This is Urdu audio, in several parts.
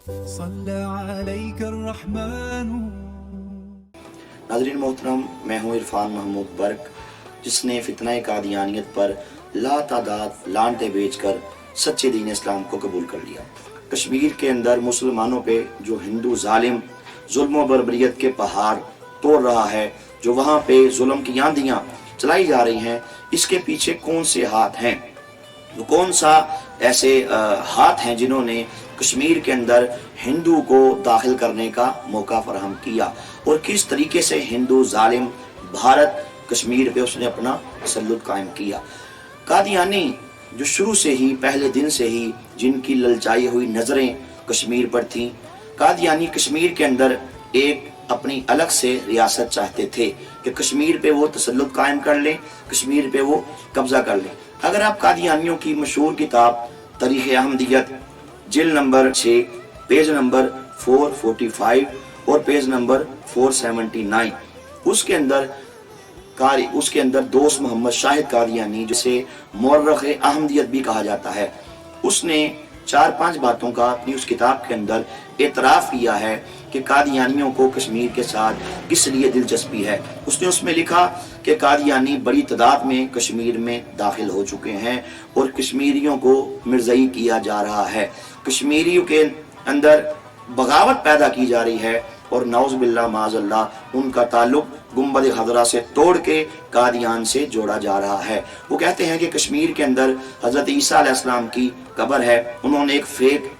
صلى عليك الرحمن. ناظرین محترم، میں ہوں عرفان محمود برق، جس نے فتنہ قادیانیت پر لا تعداد لانٹے بیچ کر سچے دین اسلام کو قبول کر لیا۔ کشمیر کے اندر مسلمانوں پہ جو ہندو ظالم ظلم و بربریت کے پہاڑ توڑ رہا ہے، جو وہاں پہ ظلم کی آندیاں چلائی جا رہی ہیں، اس کے پیچھے کون سے ہاتھ ہیں؟ وہ کون سا ایسے ہاتھ ہیں جنہوں نے کشمیر کے اندر ہندو کو داخل کرنے کا موقع فراہم کیا، اور کس طریقے سے ہندو ظالم بھارت کشمیر پہ اس نے اپنا تسلط قائم کیا۔ قادیانی جو شروع سے ہی، پہلے دن سے ہی، جن کی للچائی ہوئی نظریں کشمیر پر تھیں، قادیانی کشمیر کے اندر ایک اپنی الگ سے ریاست چاہتے تھے کہ کشمیر پہ وہ تسلط قائم کر لیں، کشمیر پہ وہ قبضہ کر لیں۔ اگر آپ قادیانیوں کی مشہور کتاب تاریخ احمدیت جلد نمبر 6 پیج نمبر 445 اور پیج نمبر 479، اس کے اندر دوست محمد شاہد قادیانی، جسے مورخ احمدیت بھی کہا جاتا ہے، اس نے 4-5 باتوں کا اپنی اس کتاب کے اندر اعتراف کیا ہے کہ قادیانیوں کو کشمیر کے ساتھ کس لیے دلچسپی ہے۔ اس نے اس میں لکھا کہ قادیانی بڑی تعداد میں کشمیر میں داخل ہو چکے ہیں اور کشمیریوں کو مرزائی کیا جا رہا ہے، کشمیریوں کے اندر بغاوت پیدا کی جا رہی ہے، اور نعوذ باللہ معاذ اللہ ان کا تعلق گنبد خضرا سے توڑ کے قادیان سے جوڑا جا رہا ہے۔ وہ کہتے ہیں کہ کشمیر کے اندر حضرت عیسیٰ علیہ السلام کی قبر ہے، انہوں نے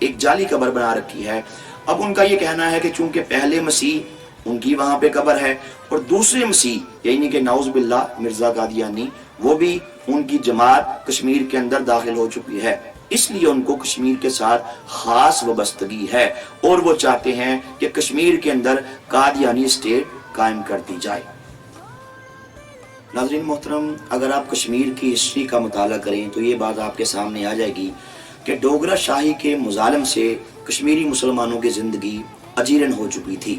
ایک جعلی قبر بنا رکھی ہے۔ اب ان کا یہ کہنا ہے کہ چونکہ پہلے مسیح ان کی وہاں پہ قبر ہے، اور دوسرے مسیح یعنی کہ نعوذ باللہ مرزا قادیانی، وہ بھی ان کی جماعت کشمیر کے اندر داخل ہو چکی ہے، اس لیے ان کو کشمیر کے ساتھ خاص وابستگی ہے، اور وہ چاہتے ہیں کہ کشمیر کے اندر قادیانی اسٹیٹ قائم کر دی جائے۔ ناظرین محترم، اگر آپ کشمیر کی ہسٹری کا مطالعہ کریں تو یہ بات آپ کے سامنے آ جائے گی کہ ڈوگرا شاہی کے مظالم سے کشمیری مسلمانوں کی زندگی اجیرن ہو چکی تھی۔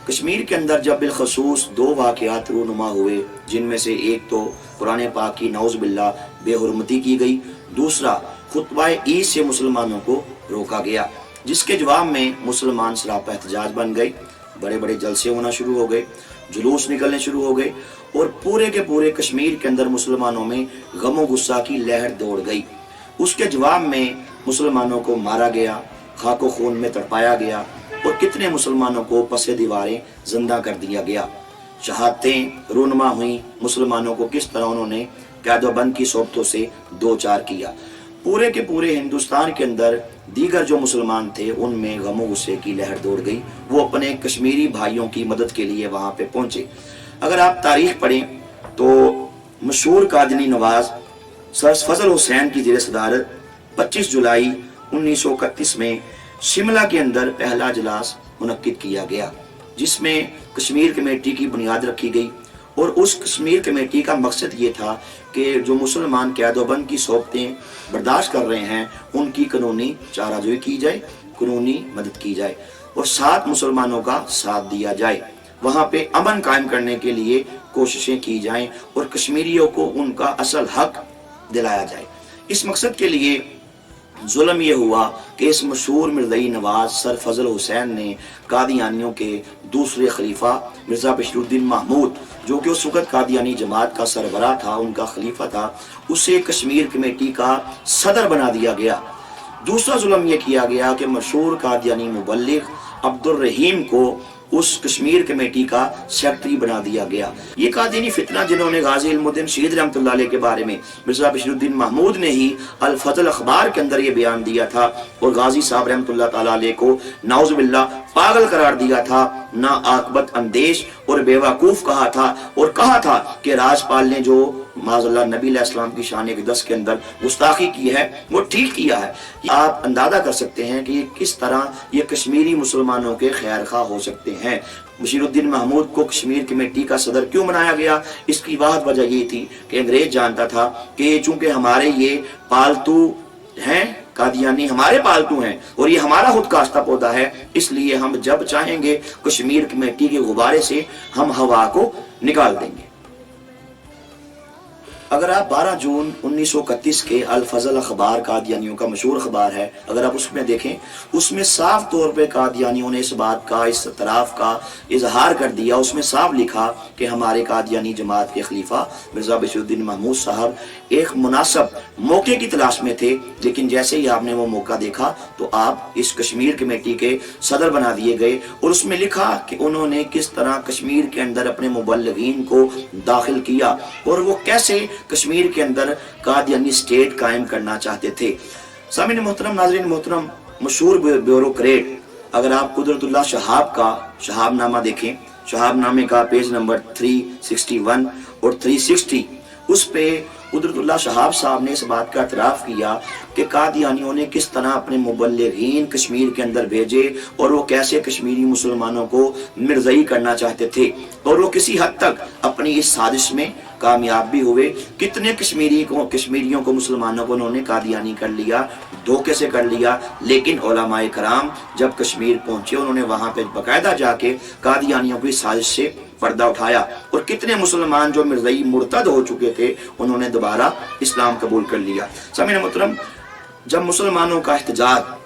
کشمیر کے اندر جب بالخصوص 2 واقعات رونما ہوئے، جن میں سے ایک تو قرآن پاک کی نعوذ باللہ بے حرمتی کی گئی، دوسرا خطبہ عید سے مسلمانوں کو روکا گیا، جس کے جواب میں مسلمان سراپا احتجاج بن گئے، بڑے بڑے جلسے ہونا شروع ہو گئے، جلوس نکلنے شروع ہو گئے، اور پورے کے پورے کشمیر کے اندر مسلمانوں میں غم و غصہ کی لہر دوڑ گئی۔ اس کے جواب میں مسلمانوں کو مارا گیا، خاک و خون میں تڑپایا گیا، اور کتنے مسلمانوں کو پس دیواریں زندہ کر دیا گیا۔ شہادتیں رونما ہوئیں، مسلمانوں کو کس طرح انہوں نے قید و بند کی صورتوں سے دوچار کیا۔ پورے کے پورے ہندوستان کے اندر دیگر جو مسلمان تھے ان میں غم و غصے کی لہر دوڑ گئی، وہ اپنے کشمیری بھائیوں کی مدد کے لیے وہاں پہ پہنچے۔ اگر آپ تاریخ پڑھیں تو مشہور قادیانی نواز سر فضل حسین کی زیر صدارت 25 جولائی 1931 میں شملہ کے اندر پہلا اجلاس منعقد کیا گیا، جس میں کشمیر کمیٹی کی بنیاد رکھی گئی، اور اس کشمیر کمیٹی کا مقصد یہ تھا کہ جو مسلمان قید و بند کی صورتیں برداشت کر رہے ہیں ان کی قانونی چارہ جوئی کی جائے، قانونی مدد کی جائے، اور 7 مسلمانوں کا ساتھ دیا جائے، وہاں پہ امن قائم کرنے کے لیے کوششیں کی جائیں، اور کشمیریوں کو ان کا اصل حق دلایا جائے۔ اس مقصد کے لیے ظلم یہ ہوا کہ اس مشہور مرزائی نواز سر فضل حسین نے قادیانیوں کے دوسرے خلیفہ مرزا بشیر الدین محمود، جو کہ اس وقت قادیانی جماعت کا سربراہ تھا، ان کا خلیفہ تھا، اسے کشمیر کمیٹی کا صدر بنا دیا گیا۔ دوسرا ظلم یہ کیا گیا کہ مشہور قادیانی مبلغ عبد الرحیم کو اس کشمیر کمیٹی کا سیکرٹری بنا دیا گیا۔ یہ قادیانی فتنہ جنہوں نے غازی علم الدین شہید رحمۃ اللہ علیہ کے بارے میں مرزا بشیر الدین محمود نے ہی الفضل اخبار کے اندر یہ بیان دیا تھا، اور غازی صاحب رحمۃ اللہ تعالیٰ علیہ کو نعوذ باللہ پاگل قرار دیا تھا، نا عاقبت اندیش اور بیوقوف کہا تھا، اور کہا تھا کہ راجپال نے جو معاذ اللہ نبی علیہ السلام کی شان اقدس کے اندر گستاخی کی ہے وہ ٹھیک کیا ہے۔ آپ اندازہ کر سکتے ہیں کہ کس طرح یہ کشمیری مسلمانوں کے خیر خواہ ہو سکتے ہیں۔ بشیر الدین محمود کو کشمیر کمیٹی کا صدر کیوں بنایا گیا؟ اس کی واحد وجہ یہ تھی کہ انگریز جانتا تھا کہ چونکہ ہمارے یہ پالتو ہیں، قادیانی ہمارے پالتو ہیں اور یہ ہمارا خود کاشتہ پودا ہے، اس لیے ہم جب چاہیں گے کشمیر کمیٹی کے غبارے سے ہم ہوا کو نکال دیں گے۔ اگر آپ 12 جون 1931 کے الفضل اخبار قادیانیوں کا مشہور اخبار ہے، اگر آپ اس میں دیکھیں، اس میں صاف طور پہ قادیانیوں نے اس بات کا، اس اعتراف کا اظہار کر دیا، اس میں صاف لکھا کہ ہمارے قادیانی جماعت کے خلیفہ مرزا بشیر الدین محمود صاحب ایک مناسب موقع کی تلاش میں تھے، لیکن جیسے ہی آپ نے وہ موقع دیکھا تو آپ اس کشمیر کمیٹی کے صدر بنا دیے گئے، اور اس میں لکھا کہ انہوں نے کس طرح کشمیر کے اندر اپنے مبلغین کو داخل کیا اور وہ کیسے کشمیر کے اندر قادیانی اسٹیٹ قائم کرنا چاہتے تھے۔ سامعین محترم، ناظرین محترم، مشہور بیوروکریٹ اگر آپ قدرت اللہ شہاب کا شہاب نامہ دیکھیں، شہاب نامے کا پیج نمبر 361 اور 360، اس پہ قدرت اللہ شہاب صاحب نے اس بات کا اعتراف کیا کہ قادیانیوں نے کس طرح اپنے مبلغین کشمیر کے اندر بھیجے اور وہ کیسے کشمیری مسلمانوں کو مرزئی کرنا چاہتے تھے، اور وہ کسی حد تک اپنی اس سازش میں کامیاب بھی ہوئے۔ کتنے کشمیریوں کو مسلمانوں کو انہوں نے قادیانی کر لیا، دھوکے سے کر لیا، لیکن علماء کرام جب کشمیر پہنچے انہوں نے وہاں پہ باقاعدہ جا کے قادیانیوں کی سازش سے پردہ اٹھایا، اور کتنے مسلمان جو مرزئی مرتد ہو چکے تھے انہوں نے دوبارہ اسلام قبول کر لیا۔ سامعین محترم، جب مسلمانوں کا احتجاج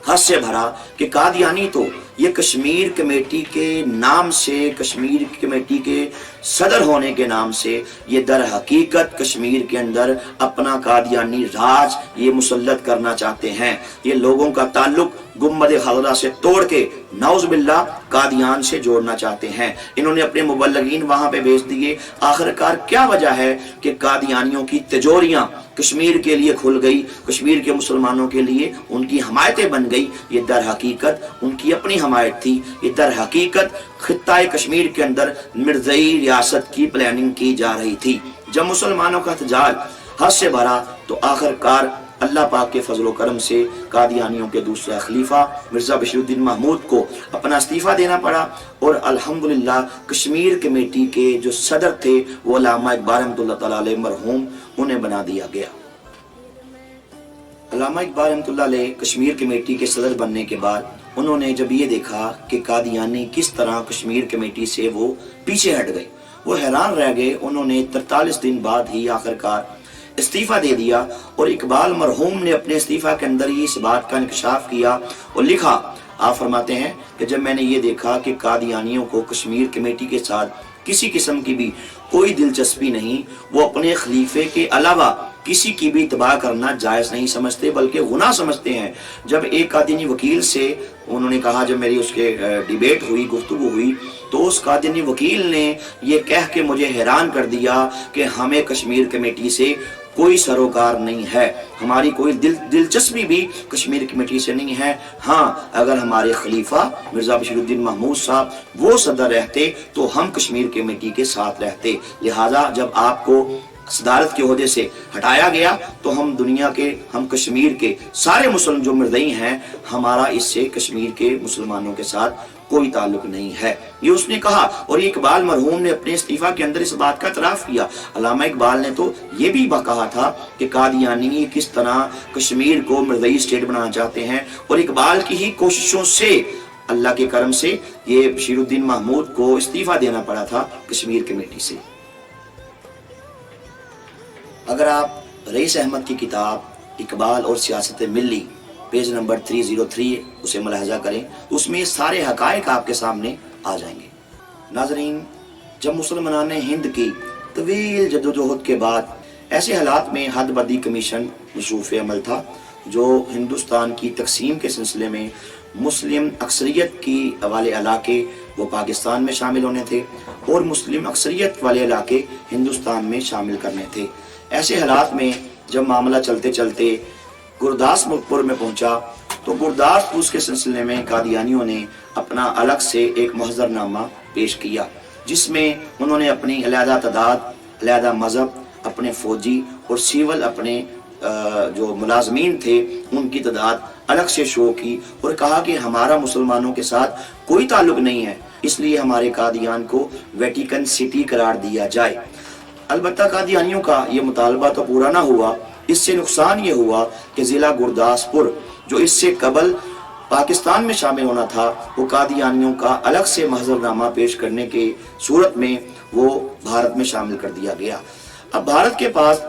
حد سے بھرا کہ قادیانی تو یہ کشمیر کمیٹی کے نام سے، کشمیر کمیٹی کے صدر ہونے کے نام سے یہ در حقیقت کشمیر کے اندر اپنا قادیانی راج یہ مسلط کرنا چاہتے ہیں، یہ لوگوں کا تعلق گنبد خضرا سے توڑ کے نعوذ باللہ قادیان سے جوڑنا چاہتے ہیں۔ انہوں نے اپنے مبلغین وہاں پہ بھیج دیے۔ آخرکار کیا وجہ ہے کہ قادیانیوں کی تجوریاں کشمیر کے لیے کھل گئی، کشمیر کے مسلمانوں کے لیے ان کی حمایتیں بن گئی؟ یہ در حقیقت ان کی اپنی حمایت تھی، یہ در حقیقت خطہ کشمیر کے اندر مرزئی ریاست کی پلاننگ کی جا رہی تھی۔ جب مسلمانوں کا احتجاج حد سے بھرا تو آخرکار اللہ پاک کے فضل و کرم سے قادیانیوں کے دوسرا خلیفہ مرزا بشیر الدین محمود کو اپنا استعفیٰ دینا پڑا، اور الحمدللہ کشمیر کمیٹی کے جو صدر تھے وہ علامہ اقبال رحمۃ اللہ تعالی علیہ مرحوم انہیں بنا دیا گیا۔ علامہ اقبال رحمۃ اللہ علیہ کشمیر کمیٹی کے صدر بننے کے بعد انہوں نے جب یہ دیکھا کہ قادیانی کس طرح کشمیر کمیٹی سے وہ پیچھے ہٹ گئے، وہ حیران رہ گئے۔ انہوں نے 43 دن بعد ہی آخرکار استعفیٰ دے دیا، اور اقبال مرحوم نے اپنے استعفیٰ کے اندر ہی اس بات کا انکشاف کیا اور لکھا۔ آپ فرماتے ہیں کہ جب میں نے یہ دیکھا کہ قادیانیوں کو کشمیر کمیٹی کے ساتھ کسی قسم کی بھی کوئی دلچسپی نہیں، وہ اپنے خلیفے کے علاوہ کسی کی بھی تباہ کرنا جائز نہیں سمجھتے بلکہ گناہ سمجھتے ہیں۔ جب ایک قادیانی وکیل سے انہوں نے کہا، جب میری اس کے ڈیبیٹ ہوئی، گفتگو ہوئی، تو اس قادیانی وکیل نے یہ کہہ کے مجھے حیران کر دیا کہ ہمیں کشمیر کمیٹی سے کوئی سروکار نہیں ہے، ہماری کوئی دلچسپی بھی کشمیر کمیٹی سے نہیں ہے۔ ہاں، اگر ہمارے خلیفہ مرزا بشیر الدین محمود صاحب وہ صدر رہتے تو ہم کشمیر کمیٹی کے ساتھ رہتے، لہٰذا جب آپ کو صدارت کے عہدے سے ہٹایا گیا تو ہم کشمیر کے سارے مسلم جو مرزئی ہیں، ہمارا اس سے کشمیر کے مسلمانوں کے ساتھ کوئی تعلق نہیں ہے، یہ اس نے کہا۔ اور یہ اقبال مرحوم نے اپنے استعفیٰ کے اندر اس بات کا اعتراف کیا۔ علامہ اقبال نے تو یہ بھی کہا تھا کہ قادیانی کس طرح کشمیر کو مرزئی اسٹیٹ بنانا چاہتے ہیں، اور اقبال کی ہی کوششوں سے اللہ کے کرم سے یہ بشیر الدین محمود کو استعفیٰ دینا پڑا تھا کشمیر کمیٹی سے۔ اگر آپ رئیس احمد کی کتاب اقبال اور سیاست ملی پیج نمبر 303 اسے ملاحظہ کریں تو اس میں یہ سارے حقائق آپ کے سامنے آ جائیں گے۔ ناظرین، جب مسلمانان ہند کی طویل جدوجہد کے بعد ایسے حالات میں حد بدی کمیشن مصروف عمل تھا جو ہندوستان کی تقسیم کے سلسلے میں مسلم اکثریت کی والے علاقے وہ پاکستان میں شامل ہونے تھے اور مسلم اکثریت والے علاقے ہندوستان میں شامل کرنے تھے، ایسے حالات میں جب معاملہ چلتے چلتے گرداسپور میں پہنچا تو گرداسپور کے سلسلے میں قادیانیوں نے اپنا الگ سے ایک محضر نامہ پیش کیا، جس میں انہوں نے اپنی علیحدہ تعداد، علیحدہ مذہب، اپنے فوجی اور سیول اپنے جو ملازمین تھے ان کی تعداد الگ سے شو کی، اور کہا کہ ہمارا مسلمانوں کے ساتھ کوئی تعلق نہیں ہے، اس لیے ہمارے قادیان کو ویٹیکن سٹی قرار دیا جائے۔ البتہ قادیانیوں کا یہ مطالبہ تو پورا نہ ہوا، اس سے نقصان یہ ہوا کہ ضلع گرداسپور جو اس سے قبل پاکستان میں شامل ہونا تھا وہ قادیانیوں کا الگ سے محضر نامہ پیش کرنے کے صورت میں وہ بھارت میں شامل کر دیا گیا۔ اب بھارت کے پاس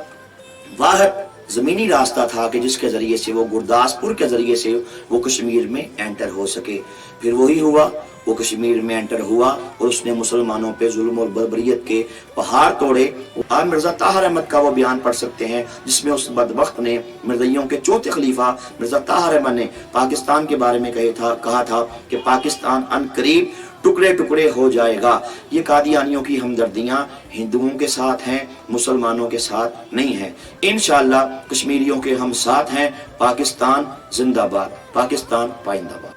واحد زمینی راستہ تھا کہ جس کے ذریعے سے وہ گرداسپور کے ذریعے سے وہ کشمیر میں انٹر ہو سکے. پھر وہی ہوا، وہ کشمیر میں انٹر ہوا اور اس نے مسلمانوں پہ ظلم اور بربریت کے پہاڑ توڑے. آپ مرزا طاہر احمد کا وہ بیان پڑھ سکتے ہیں جس میں اس بدبخت نے، مرزائیوں کے چوتھے خلیفہ مرزا طاہر احمد نے پاکستان کے بارے میں کہا تھا کہ پاکستان ان قریب ٹکڑے ٹکڑے ہو جائے گا. یہ قادیانیوں کی ہمدردیاں ہندوؤں کے ساتھ ہیں، مسلمانوں کے ساتھ نہیں ہیں. انشاءاللہ کشمیریوں کے ہم ساتھ ہیں. پاکستان زندہ باد، پاکستان پائندہ باد.